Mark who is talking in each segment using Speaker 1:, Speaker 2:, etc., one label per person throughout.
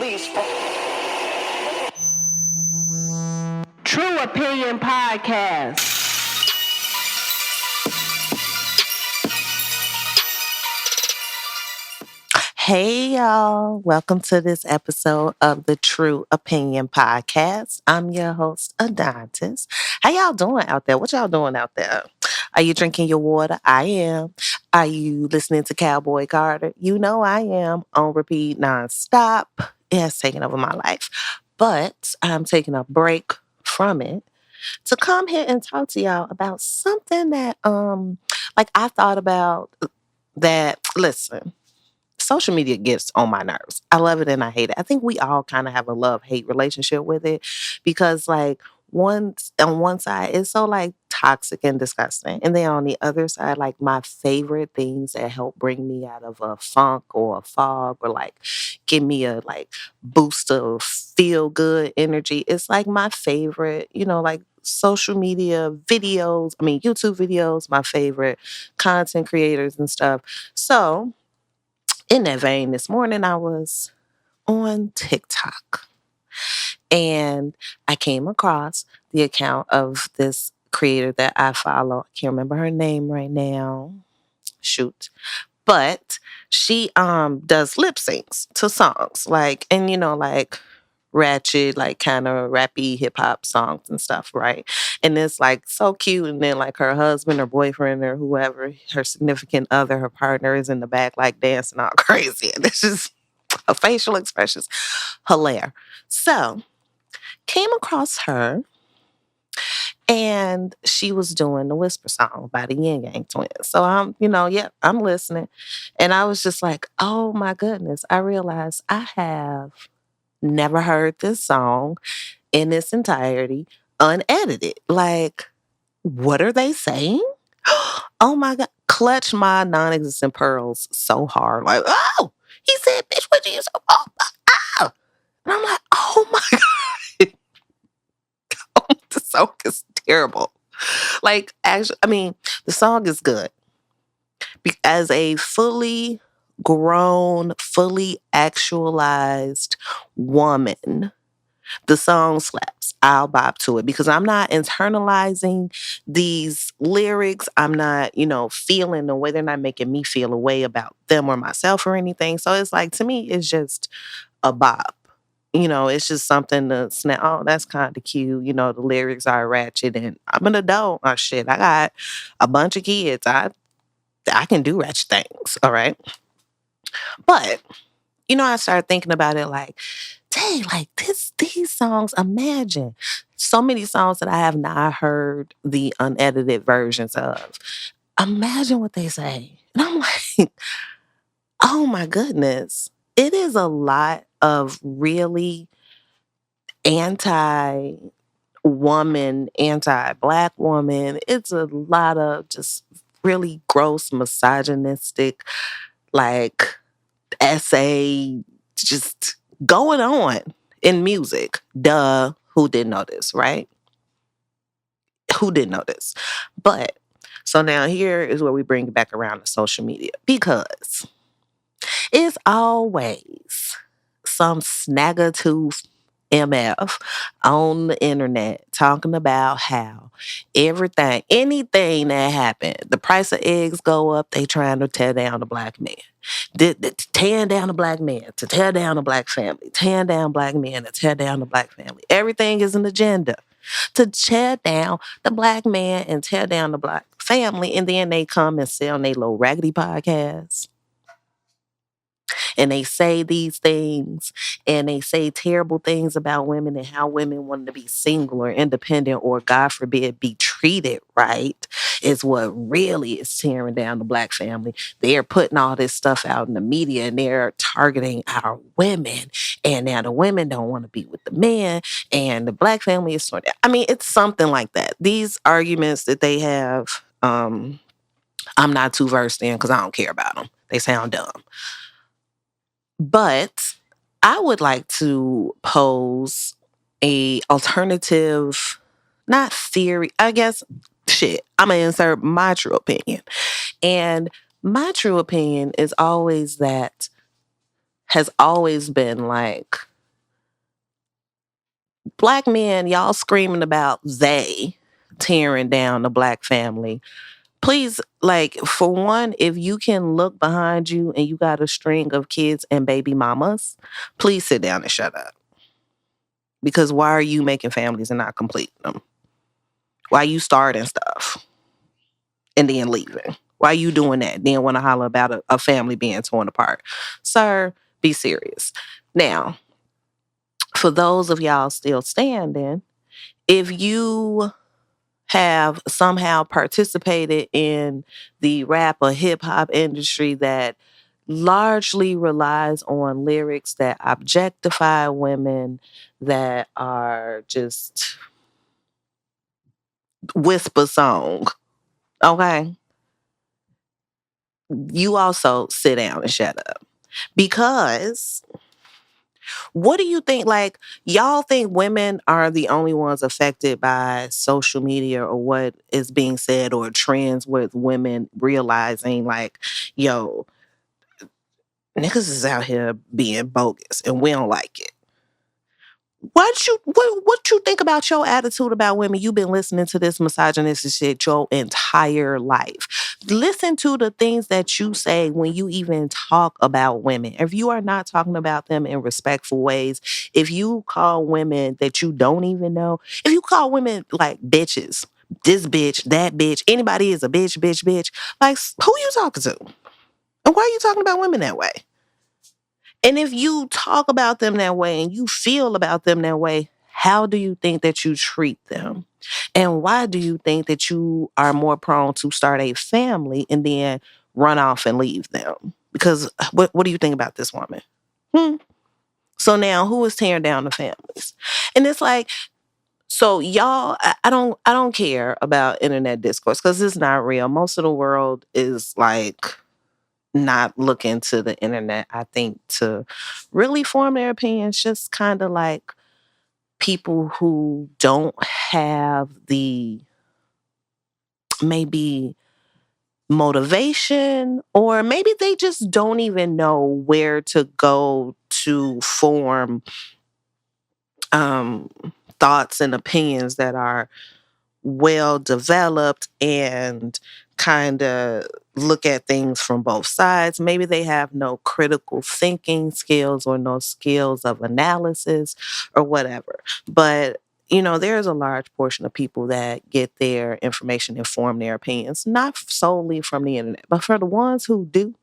Speaker 1: police. True Opinion Podcast.
Speaker 2: Hey y'all, welcome to this episode of the True Opinion Podcast. I'm your host, Adontaus. How y'all doing out there? What y'all doing out there? Are you drinking your water? I am. Are you listening to Cowboy Carter? You know I am. On repeat nonstop. It has taken over my life. But I'm taking a break from it to come here and talk to y'all about something that I thought about that, listen, social media gets on my nerves. I love it and I hate it. I think we all kind of have a love-hate relationship with it because on one side it's so toxic and disgusting. And then on the other side, my favorite things that help bring me out of a funk or a fog or give me a boost of feel good energy. It's my favorite, social media videos. I mean YouTube videos, my favorite content creators and stuff. So in that vein, this morning I was on TikTok and I came across the account of this creator that I follow. I can't remember her name right now. Shoot. But she does lip syncs to songs. Ratchet, kind of rappy hip hop songs and stuff, right? And it's so cute. And then her husband or boyfriend or whoever, her significant other, her partner is in the back dancing all crazy. And this is her facial expressions, hilarious. So came across her and she was doing the Whisper song by the Yin Yang Twins. So I'm listening. And I was just like, oh my goodness, I realized I have never heard this song in its entirety, unedited. What are they saying? Oh my God. Clutch my non-existent pearls so hard. Oh, he said, bitch, what you say? Oh, oh. And I'm like, oh my God. The song is terrible. Actually, I mean, the song is good. As a fully grown, fully actualized woman, the song slaps. I'll bop to it because I'm not internalizing these lyrics. I'm not, feeling the way they're not making me feel a way about them or myself or anything. So it's to me, it's just a bop. It's just something to snap. Oh, that's kind of cute. The lyrics are ratchet and I'm an adult. Oh shit, I got a bunch of kids. I can do ratchet things. All right. But, I started thinking about it dang, these songs, imagine so many songs that I have not heard the unedited versions of. Imagine what they say. And I'm like, oh my goodness. It is a lot of really anti-woman, anti-Black woman. It's a lot of just really gross, misogynistic, essay, just going on in music. Duh. Who didn't know this, right? Who didn't know this? But so now here is where we bring it back around to social media because it's always some snaggertooth MF on the internet talking about how anything that happened, the price of eggs go up, they trying to tear down the Black man. Tearing down the Black man to tear down the Black family, tearing down Black men to tear down the Black family. Everything is an agenda to tear down the Black man and tear down the Black family. And then they come and sell their little raggedy podcast. And they say these things and they say terrible things about women and how women want to be single or independent or, God forbid, be treated right is what really is tearing down the Black family. They're putting all this stuff out in the media and they're targeting our women. And now the women don't want to be with the men and the Black family is sort of, I mean, it's something like that. These arguments that they have, I'm not too versed in because I don't care about them. They sound dumb. But I would like to pose a alternative, not theory, I guess, I'm going to insert my true opinion. And my true opinion is always has always been black men, y'all screaming about they tearing down the black family. Please, like, for one, if you can look behind you and you got a string of kids and baby mamas, please sit down and shut up. Because why are you making families and not completing them? Why you starting stuff and then leaving? Why you doing that? Then want to holler about a family being torn apart. Sir, be serious. Now, for those of y'all still standing, if you have somehow participated in the rap or hip hop industry that largely relies on lyrics that objectify women, that are just whisper song, okay? You also sit down and shut up. Because what do you think? Like, y'all think women are the only ones affected by social media or what is being said, or trends with women realizing, like, yo, niggas is out here being bogus and we don't like it? What you think about your attitude about women? You've been listening to this misogynistic shit your entire life. Listen to the things that you say when you even talk about women. If you are not talking about them in respectful ways, if you call women that you don't even know, if you call women like bitches, this bitch, that bitch, anybody is a bitch, bitch, bitch, like, who you talking to? And why are you talking about women that way? And if you talk about them that way and you feel about them that way, how do you think that you treat them? And why do you think that you are more prone to start a family and then run off and leave them? Because what do you think about this woman? Hmm. So now who is tearing down the families? And it's like, so y'all, I don't care about internet discourse because it's not real. Most of the world is like not looking to the internet, I think, to really form their opinions. Just kind of like people who don't have the maybe motivation, or maybe they just don't even know where to go to form um, thoughts and opinions that are well developed and kind of look at things from both sides. Maybe they have no critical thinking skills or no skills of analysis or whatever. But there's a large portion of people that get their information and form their opinions, not solely from the internet, but for the ones who do.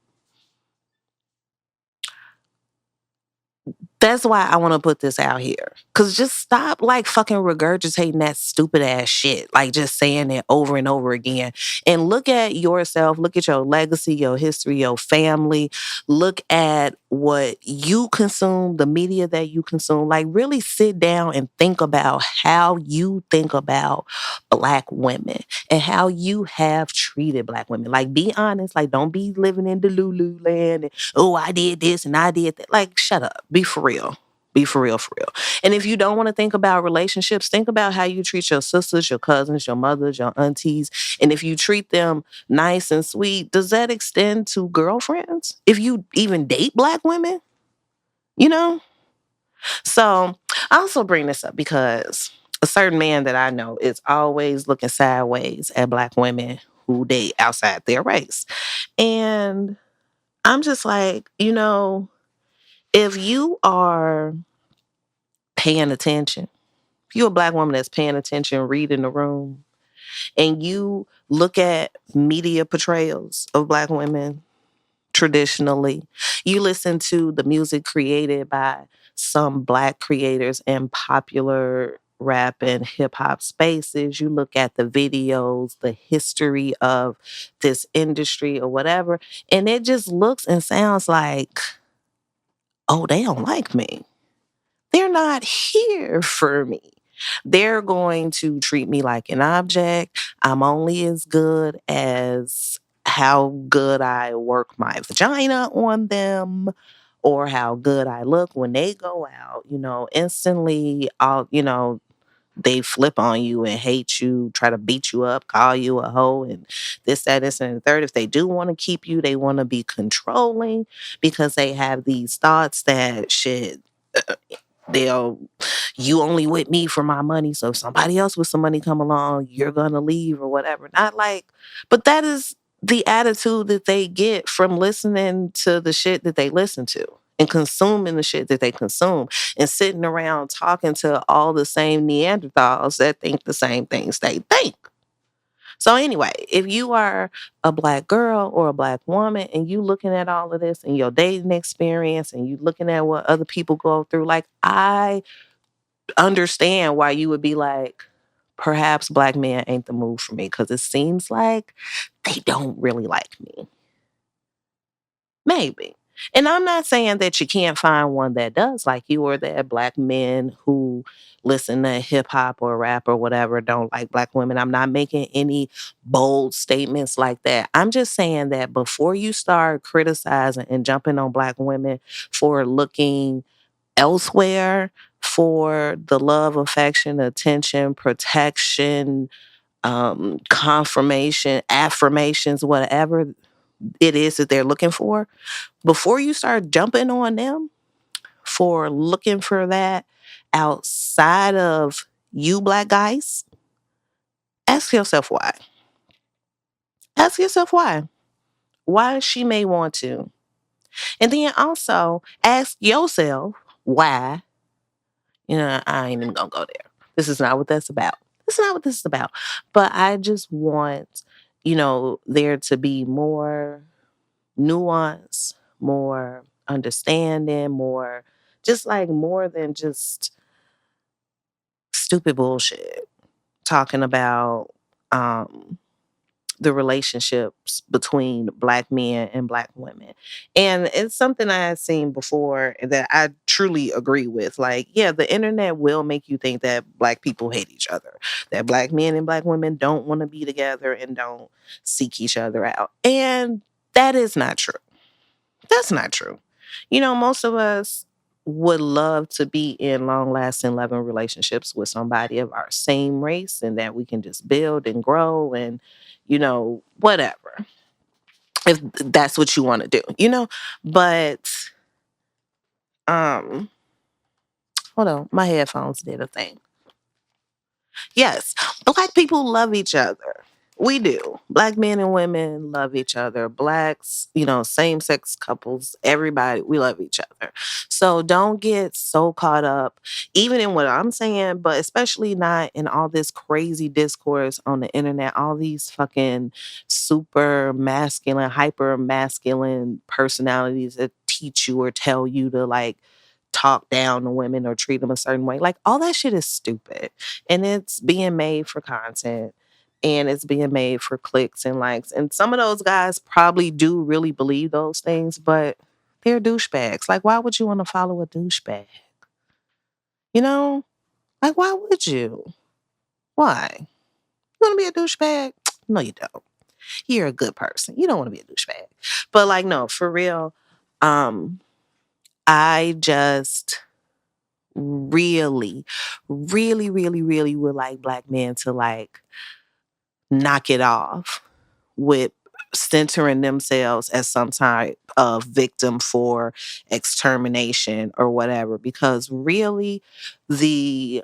Speaker 2: That's why I want to put this out here. Cause just stop like fucking regurgitating that stupid ass shit. Like just saying it over and over again. And look at yourself, look at your legacy, your history, your family. Look at what you consume, the media that you consume. Like really sit down and think about how you think about Black women and how you have treated Black women. Like be honest, like don't be living in Delulu land and oh, I did this and I did that. Like, shut up. Be for real. Be for real, for real. And if you don't want to think about relationships, think about how you treat your sisters, your cousins, your mothers, your aunties. And if you treat them nice and sweet, does that extend to girlfriends? If you even date Black women, you know? So I also bring this up because a certain man that I know is always looking sideways at Black women who date outside their race. And I'm just like, if you are paying attention, if you're a Black woman that's paying attention, reading the room, and you look at media portrayals of Black women traditionally, you listen to the music created by some Black creators in popular rap and hip hop spaces, you look at the videos, the history of this industry or whatever, and it just looks and sounds like, oh, they don't like me. They're not here for me. They're going to treat me like an object. I'm only as good as how good I work my vagina on them or how good I look when they go out. Instantly, they flip on you and hate you, try to beat you up, call you a hoe, and this, that, this, and the third. If they do want to keep you, they want to be controlling because they have these thoughts that shit. They'll, you only with me for my money. So if somebody else with some money come along, you're going to leave or whatever. Not like, but that is the attitude that they get from listening to the shit that they listen to and consuming the shit that they consume and sitting around talking to all the same Neanderthals that think the same things they think. So anyway, if you are a black girl or a black woman and you looking at all of this and your dating experience and you looking at what other people go through, like I understand why you would be like, perhaps black men ain't the move for me because it seems like they don't really like me. Maybe. And I'm not saying that you can't find one that does like you or that black men who listen to hip hop or rap or whatever don't like black women. I'm not making any bold statements like that. I'm just saying that before you start criticizing and jumping on black women for looking elsewhere for the love, affection, attention, protection, confirmation, affirmations, whatever it is that they're looking for, before you start jumping on them for looking for that outside of you black guys, ask yourself why. Ask yourself why. Why she may want to. And then also ask yourself why. I ain't even gonna go there. This is not what that's about. This is not what this is about. But I just want, there to be more nuance, more understanding, more, just like more than just stupid bullshit. Talking about the relationships between black men and black women. And it's something I had seen before that I truly agree with. Like, yeah, the internet will make you think that black people hate each other, that black men and black women don't want to be together and don't seek each other out. And that is not true. That's not true. Most of us would love to be in long lasting, loving relationships with somebody of our same race and that we can just build and grow and, whatever. If that's what you want to do. But hold on, my headphones did a thing. Yes, black people love each other. We do. Black men and women love each other. Blacks, same sex couples, everybody, we love each other. So don't get so caught up, even in what I'm saying, but especially not in all this crazy discourse on the internet, all these fucking super masculine, hyper masculine personalities that teach you or tell you to like talk down to women or treat them a certain way. Like all that shit is stupid. And it's being made for content and it's being made for clicks and likes. And some of those guys probably do really believe those things, but they're douchebags. Like, why would you want to follow a douchebag? Like, why would you? Why? You want to be a douchebag? No, you don't. You're a good person. You don't want to be a douchebag. But like, no, for real, I just really, really, really, really would like black men to like knock it off with centering themselves as some type of victim for extermination or whatever. Because really, the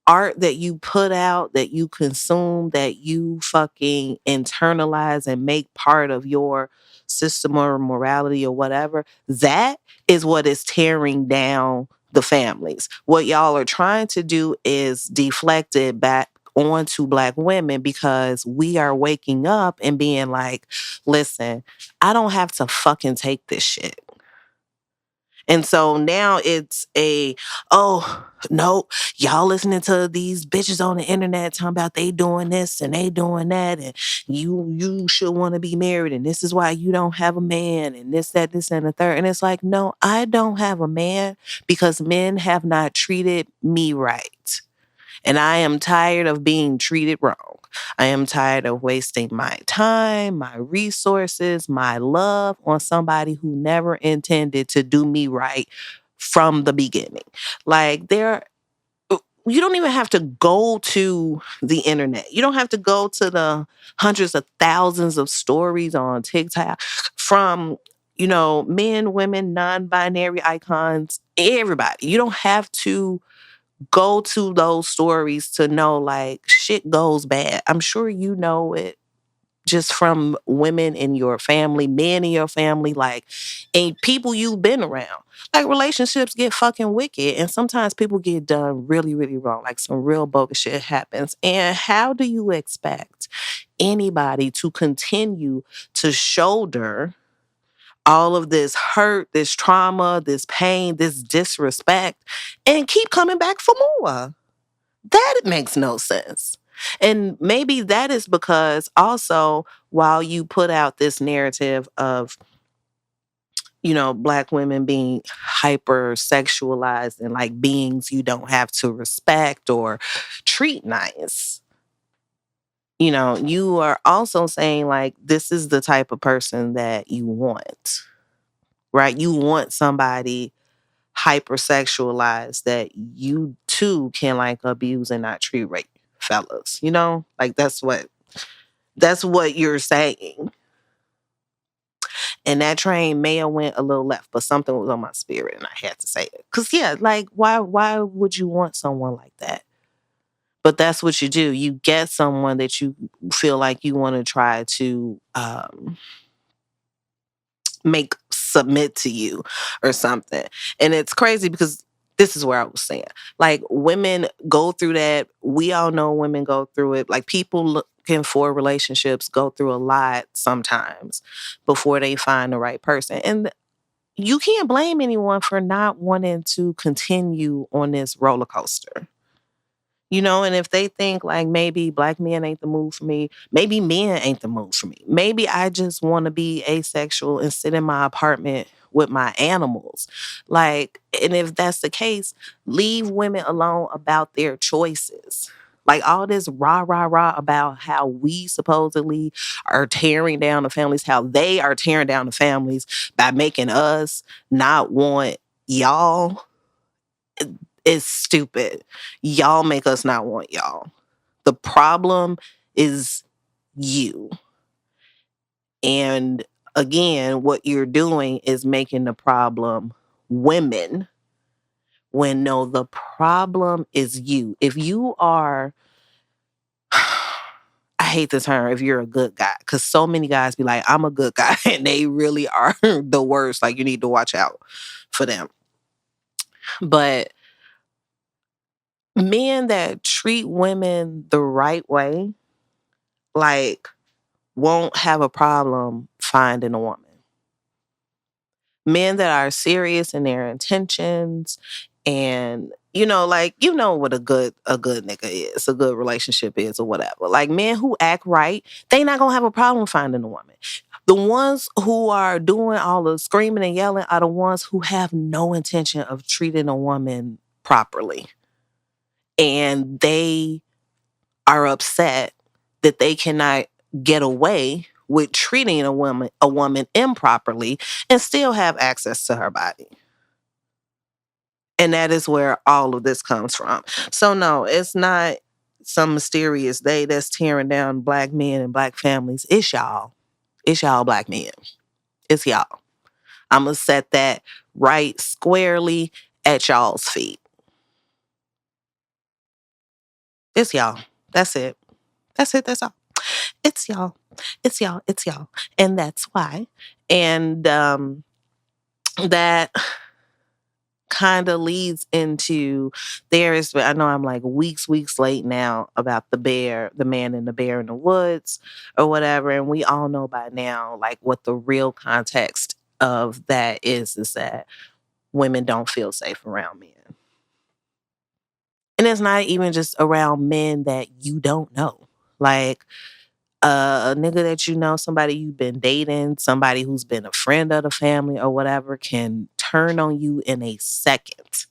Speaker 2: art that you put out, that you consume, that you fucking internalize and make part of your system or morality or whatever, that is what is tearing down the families. What y'all are trying to do is deflect it back onto black women because we are waking up and being like, listen, I don't have to fucking take this shit. And so now it's oh, no, y'all listening to these bitches on the internet talking about they doing this and they doing that and you should want to be married and this is why you don't have a man and this, and the third. And it's like, no, I don't have a man because men have not treated me right. And I am tired of being treated wrong. I am tired of wasting my time, my resources, my love on somebody who never intended to do me right from the beginning. Like you don't even have to go to the internet. You don't have to go to the hundreds of thousands of stories on TikTok from Men, women, non-binary icons, everybody. You don't have to go to those stories to know like shit goes bad. I'm sure you know it just from women in your family, men in your family, like, and people you've been around. Like, relationships get fucking wicked, and sometimes people get done really, really wrong. Like, some real bogus shit happens. And how do you expect anybody to continue to shoulder all of this hurt, this trauma, this pain, this disrespect, and keep coming back for more? That makes no sense. And maybe that is because also, while you put out this narrative of, Black women being hyper sexualized and like beings you don't have to respect or treat nice, you are also saying like this is the type of person that you want, right? You want somebody hypersexualized that you too can like abuse and not treat right, fellas. Like that's what you're saying. And that train may have went a little left, but something was on my spirit and I had to say it. Cause yeah, like why would you want someone like that? But that's what you do. You get someone that you feel like you want to try to make submit to you or something. And it's crazy because this is where I was saying, like, women go through that. We all know women go through it. Like, people looking for relationships go through a lot sometimes before they find the right person. And you can't blame anyone for not wanting to continue on this roller coaster. And if they think like maybe Black men ain't the move for me, maybe men ain't the move for me. Maybe I just want to be asexual and sit in my apartment with my animals. Like, and if that's the case, leave women alone about their choices. Like, all this rah, rah, rah about how we supposedly are tearing down the families, how they are tearing down the families by making us not want y'all, is stupid. Y'all make us not want y'all. The problem is you. And again, what you're doing is making the problem women, when no, the problem is you. If you are, I hate the term, if you're a good guy, because so many guys be like, I'm a good guy, and they really are the worst. Like, you need to watch out for them. But men that treat women the right way, like, won't have a problem finding a woman. Men that are serious in their intentions and what a good nigga is, a good relationship is, or whatever. Like, men who act right, they not gonna have a problem finding a woman. The ones who are doing all the screaming and yelling are the ones who have no intention of treating a woman properly. And they are upset that they cannot get away with treating a woman improperly and still have access to her body. And that is where all of this comes from. So no, it's not some mysterious they that's tearing down Black men and Black families. It's y'all. It's y'all Black men. It's y'all. I'm going to set that right squarely at y'all's feet. It's y'all. That's it. That's it. That's all. It's y'all. It's y'all. It's y'all. And that's why. And that kind of leads into I know I'm like weeks late now about the man and the bear in the woods or whatever. And we all know by now, like, what the real context of that is that women don't feel safe around men. And it's not even just around men that you don't know. Like, a nigga that you know, somebody you've been dating, somebody who's been a friend of the family or whatever, can turn on you in a second.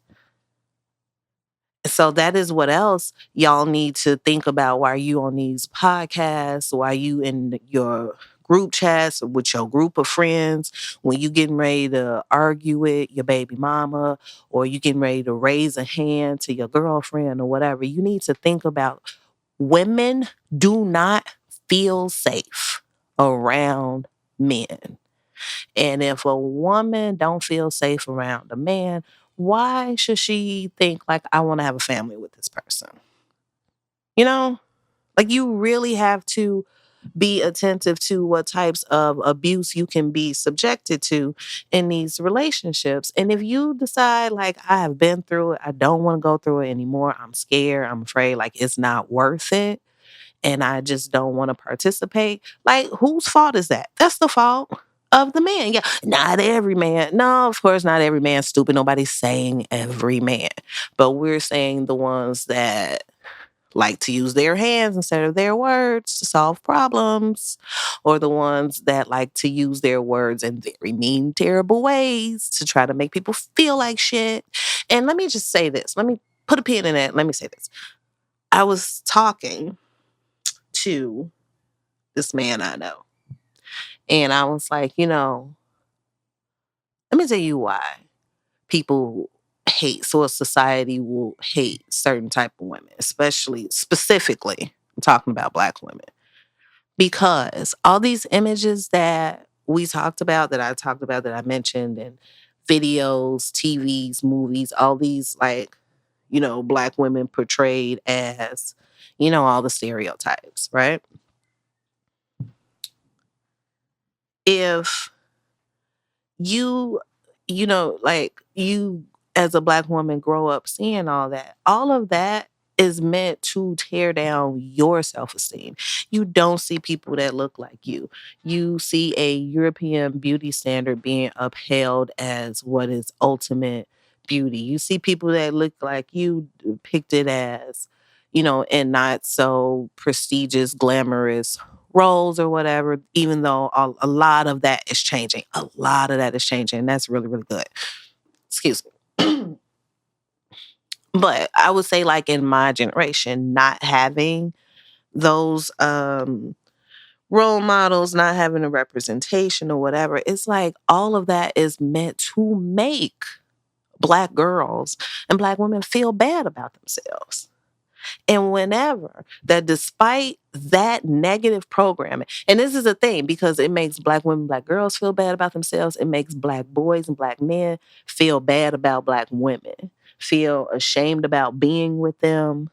Speaker 2: So that is what else y'all need to think about while you on these podcasts, while you in your group chats with your group of friends, when you getting ready to argue with your baby mama, or you getting ready to raise a hand to your girlfriend or whatever. You need to think about, women do not feel safe around men. And if a woman don't feel safe around a man, why should she think like I want to have a family with this person? You know? Like you really have to be attentive to what types of abuse you can be subjected to in these relationships. And if you decide, like, I have been through it, I don't want to go through it anymore, I'm scared, I'm afraid, like, it's not worth it, and I just don't want to participate, like, whose fault is that? That's the fault of the man. Yeah, not every man. No, of course, not every man. Stupid. Nobody's saying every man. But we're saying the ones that like to use their hands instead of their words to solve problems, or the ones that like to use their words in very mean, terrible ways to try to make people feel like shit. And let me just say this. Let me put a pin in it. Let me say this. I was talking to this man I know, and I was like, let me tell you why people hate, so a society will hate certain type of women, especially, specifically, I'm talking about Black women. Because all these images that we talked about, that I talked about, that I mentioned in videos, TVs, movies, all these like, Black women portrayed as, all the stereotypes, right? If you, like you as a Black woman grow up seeing all of that is meant to tear down your self-esteem. You don't see people that look like you. You see a European beauty standard being upheld as what is ultimate beauty. You see people that look like you depicted as, in not so prestigious, glamorous roles or whatever, even though a lot of that is changing. A lot of that is changing. And that's really, really good. Excuse me. But I would say, like, in my generation, not having those role models, not having a representation or whatever, it's like all of that is meant to make Black girls and Black women feel bad about themselves. And whenever that, despite that negative programming, and this is a thing because it makes Black women, Black girls feel bad about themselves. It makes Black boys and Black men feel bad about Black women, feel ashamed about being with them,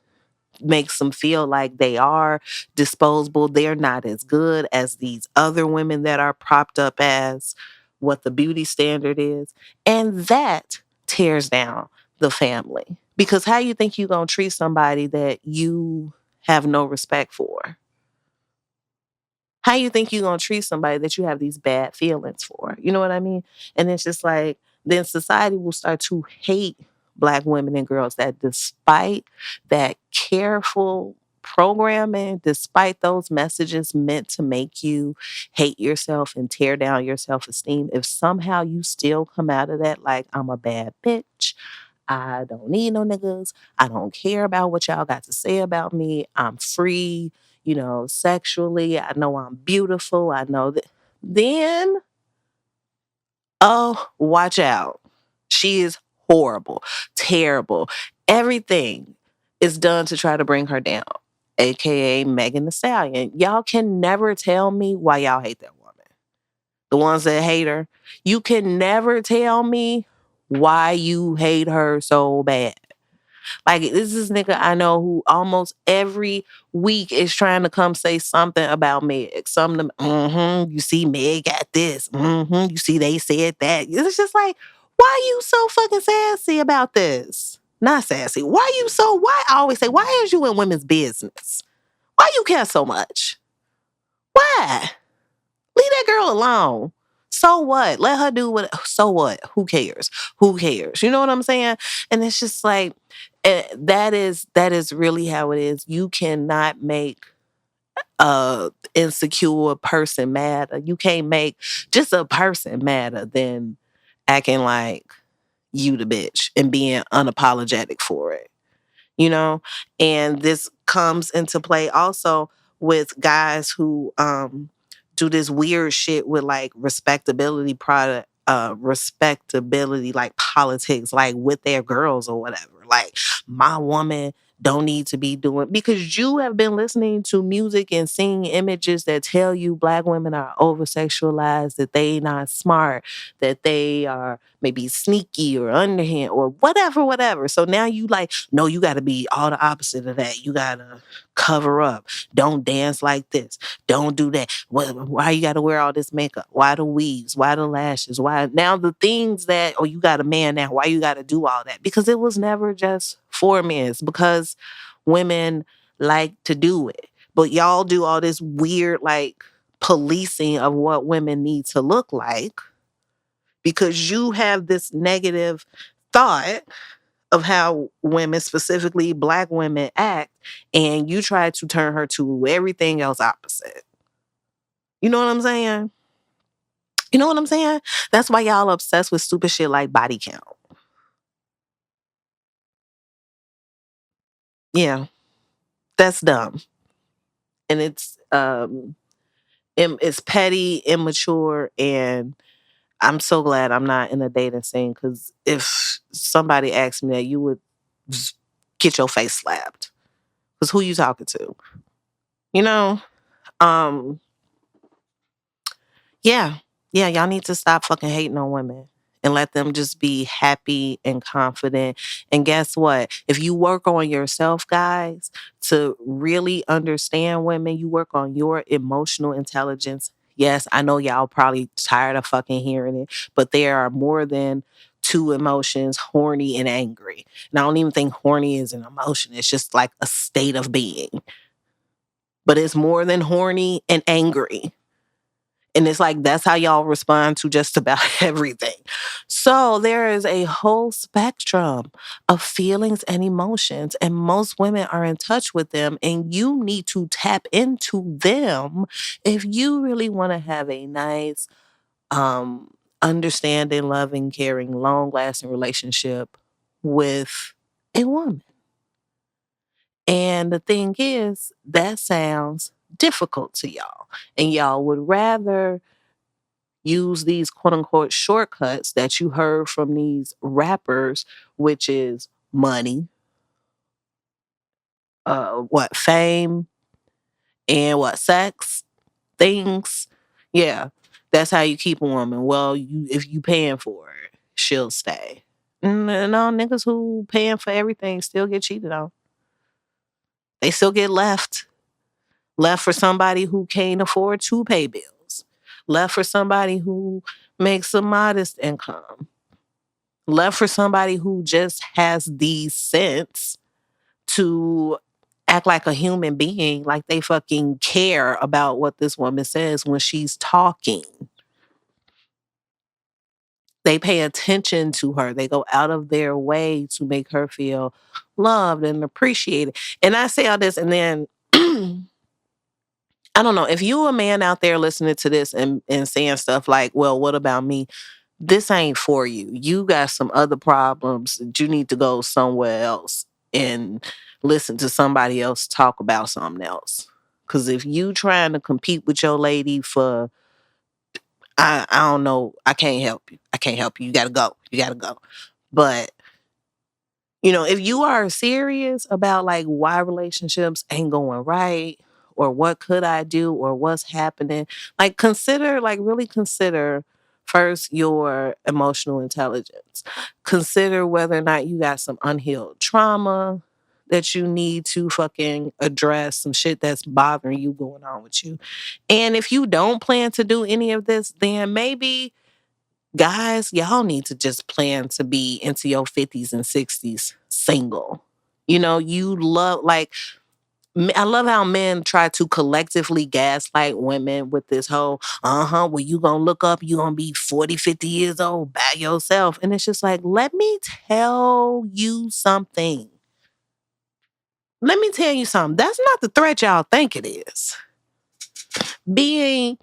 Speaker 2: makes them feel like they are disposable. They're not as good as these other women that are propped up as what the beauty standard is. And that tears down the family. Because how you think you're going to treat somebody that you have no respect for? How you think you're going to treat somebody that you have these bad feelings for? You know what I mean? And it's just like, then society will start to hate Black women and girls that, despite that careful programming, despite those messages meant to make you hate yourself and tear down your self-esteem, if somehow you still come out of that like, I'm a bad bitch, I don't need no niggas, I don't care about what y'all got to say about me, I'm free, sexually, I know I'm beautiful, I know that, then, oh, watch out. She is horrible, terrible. Everything is done to try to bring her down, aka Megan Thee Stallion. Y'all can never tell me why y'all hate that woman. The ones that hate her, you can never tell me why you hate her so bad. Like, this is nigga I know who almost every week is trying to come say something about Meg. Something, you see Meg got this. You see they said that. It's just like, why you so fucking sassy about this? Not sassy. Why I always say, why is you in women's business? Why you care so much? Why? Leave that girl alone. So what? Let her do what. So what? Who cares? Who cares? You know what I'm saying? And it's just like, that is really how it is. You cannot make a insecure person madder. You can't make just a person madder than acting like you the bitch and being unapologetic for it. And this comes into play also with guys who do this weird shit with like respectability, like politics, like with their girls or whatever. Like, my woman don't need to be doing, because you have been listening to music and seeing images that tell you black women are over sexualized, that they not smart, that they are maybe sneaky or underhand or whatever. So now you like, no, you got to be all the opposite of that. You got to cover up. Don't dance like this. Don't do that. Why you got to wear all this makeup? Why the weaves? Why the lashes? Why now the things that, oh, you got a man now. Why you got to do all that? Because it was never just for men. It's because women like to do it. But y'all do all this weird, like, policing of what women need to look like because you have this negative thought of how women, specifically black women, act, and you try to turn her to everything else opposite. You know what I'm saying? You know what I'm saying? That's why y'all obsessed with stupid shit like body count. Yeah, that's dumb. And it's petty, immature, and I'm so glad I'm not in a dating scene, because if somebody asked me that, you would get your face slapped. Because who you talking to? You know? Um, yeah. Yeah, y'all need to stop fucking hating on women and let them just be happy and confident. And guess what? If you work on yourself, guys, to really understand women, you work on your emotional intelligence. Yes, I know y'all probably tired of fucking hearing it, but there are more than two emotions, horny and angry. And I don't even think horny is an emotion. It's just like a state of being. But it's more than horny and angry. And it's like, that's how y'all respond to just about everything. So there is a whole spectrum of feelings and emotions, and most women are in touch with them, and you need to tap into them if you really want to have a nice, understanding, loving, caring, long lasting relationship with a woman. And the thing is, that sounds difficult to y'all. And y'all would rather use these quote unquote shortcuts that you heard from these rappers, which is money, what fame, and what sex, things. Yeah, that's how you keep a woman. Well, you if you paying for it, she'll stay. No, niggas who paying for everything still get cheated on. They still get left for somebody who can't afford to pay bills, left for somebody who makes a modest income, left for somebody who just has the sense to act like a human being, like they fucking care about what this woman says when she's talking. They pay attention to her. They go out of their way to make her feel loved and appreciated. And I say all this, and then I don't know, if you a man out there listening to this and saying stuff like, well, what about me? This ain't for you. You got some other problems that you need to go somewhere else and listen to somebody else talk about something else. Cause if you trying to compete with your lady for, I don't know, I can't help you. I can't help you. You gotta go. You gotta go. But if you are serious about like why relationships ain't going right, or what could I do, or what's happening, like really consider first your emotional intelligence. Consider whether or not you got some unhealed trauma that you need to fucking address, some shit that's bothering you going on with you. And if you don't plan to do any of this, then maybe guys, y'all need to just plan to be into your 50s and 60s single. You love, like, I love how men try to collectively gaslight women with this whole, well, you gonna look up, you gonna be 40, 50 years old by yourself. And it's just like, let me tell you something. Let me tell you something. That's not the threat y'all think it is. Being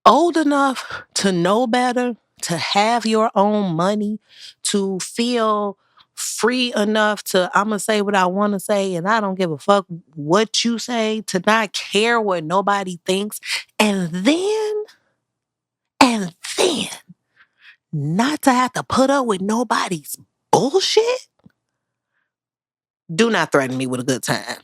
Speaker 2: old enough to know better, to have your own money, to feel free enough to, I'm going to say what I want to say, and I don't give a fuck what you say, to not care what nobody thinks, and then not to have to put up with nobody's bullshit. Do not threaten me with a good time.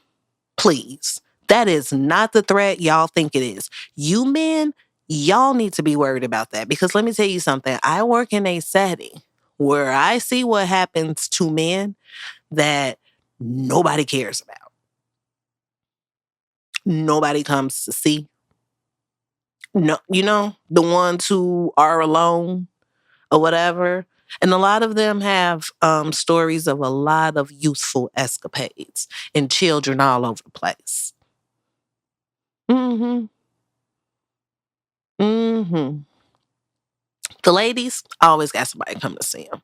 Speaker 2: Please. That is not the threat y'all think it is. You men, y'all need to be worried about that because let me tell you something. I work in a setting where I see what happens to men that nobody cares about. Nobody comes to see. No, the ones who are alone or whatever. And a lot of them have stories of a lot of youthful escapades and children all over the place. Mm-hmm. Mm-hmm. The ladies always got somebody come to see them.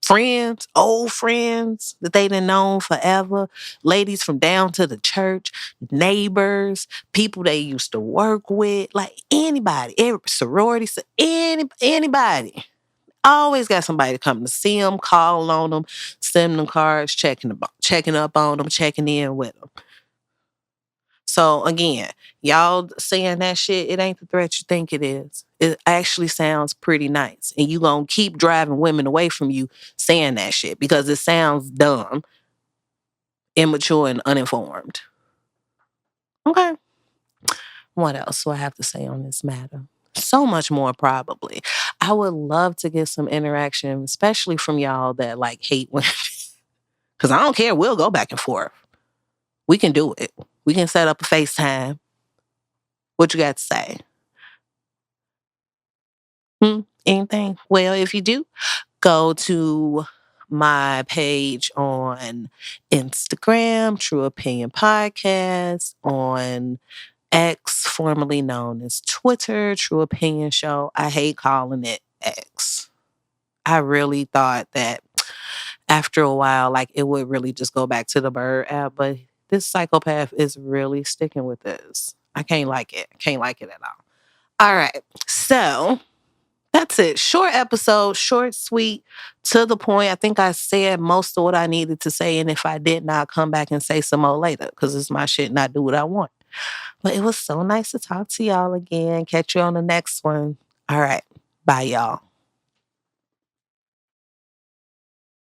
Speaker 2: Friends, old friends that they done known forever, ladies from down to the church, neighbors, people they used to work with, like anybody, every sorority, anybody. Always got somebody to come to see them, call on them, send them cards, checking up on them, checking in with them. So again, y'all saying that shit, it ain't the threat you think it is. It actually sounds pretty nice. And you gonna keep driving women away from you saying that shit because it sounds dumb, immature, and uninformed. Okay. What else do I have to say on this matter? So much more probably. I would love to get some interaction, especially from y'all that like hate women. Cause I don't care. We'll go back and forth. We can do it. We can set up a FaceTime. What you got to say? Anything? Well, if you do, go to my page on Instagram, True Opinion Podcast, on X, formerly known as Twitter, True Opinion Show. I hate calling it X. I really thought that after a while, like it would really just go back to the Bird app, but this psychopath is really sticking with this. I can't like it. Can't like it at all. All right. So that's it. Short episode, short, sweet, to the point. I think I said most of what I needed to say. And if I did not, come back and say some more later because it's my shit and I do what I want. But it was so nice to talk to y'all again. Catch you on the next one. All right. Bye, y'all.